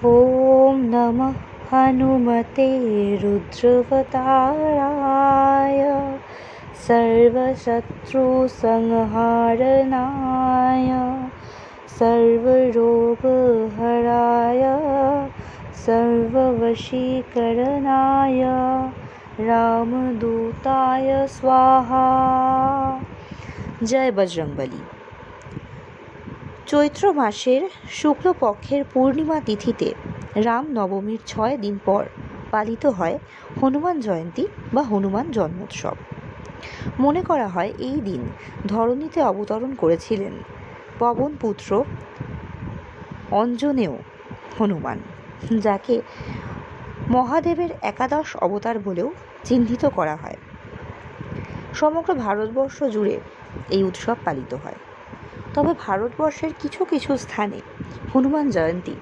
ॐ नमः हनुमते रुद्रवताराय सर्वशत्रुसंहारणाय सर्वरोगहराय सर्ववशीकरणाय रामदूताय स्वाहा। जय बजरंगबली। চৈত্র মাসের শুক্লপক্ষের পূর্ণিমা তিথিতে রাম নবমীর 6 দিন পর পালিত হয় হনুমান জয়ন্তী বা হনুমান জন্মোৎসব। মনে করা হয় এই দিন ধরণীতে অবতরণ করেছিলেন পবনপুত্র অঞ্জনেয় হনুমান, যাকে মহাদেবের একাদশ অবতার বলেও চিহ্নিত করা হয়। সমগ্র ভারতবর্ষ জুড়ে এই উৎসব পালিত হয়। তবে ভারতবর্ষের কিছু কিছু স্থানে হনুমান জয়ন্তী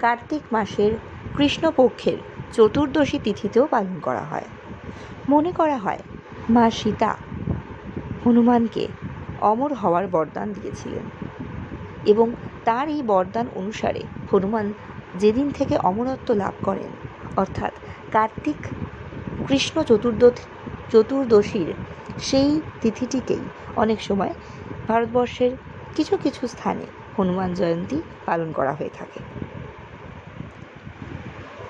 কার্তিক মাসের কৃষ্ণপক্ষের চতুর্দশী তিথিতেও পালন করা হয়। মনে করা হয় মা সীতা হনুমানকে অমর হওয়ার বরদান দিয়েছিলেন এবং তার এই বরদান অনুসারে হনুমান যেদিন থেকে অমরত্ব লাভ করেন, অর্থাৎ কার্তিক কৃষ্ণ চতুর্দশীর সেই তিথিটিকেই অনেক সময় ভারতবর্ষের কিছু কিছু স্থানে হনুমান জয়ন্তী পালন করা হয়ে থাকে।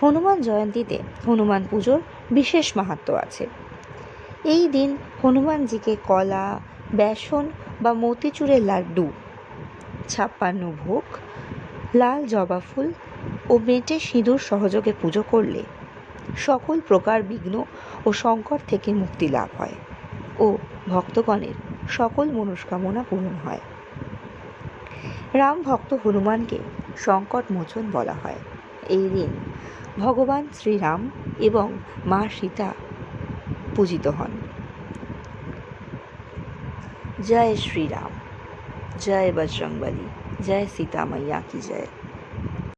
হনুমান জয়ন্তীতে হনুমান পুজোর বিশেষ মাহাত্ম্য আছে। এই দিন হনুমানজিকে কলা, বেসন বা মতিচুরের লাড্ডু, 56 ভোগ, লাল জবা ফুল ও মেটে সিঁদুর সহযোগে পুজো করলে সকল প্রকার বিঘ্ন ও সংকট থেকে মুক্তি লাভ হয় ও ভক্তগণের সকল মনস্কামনা পূরণ হয়। রাম ভক্ত হনুমানকে সংকট মোচন বলা হয়। এই দিন ভগবান শ্রীরাম এবং মা সীতা পূজিত হন। জয় শ্রীরাম, জয় বজরংবলী, জয় সীতা मैया की जय।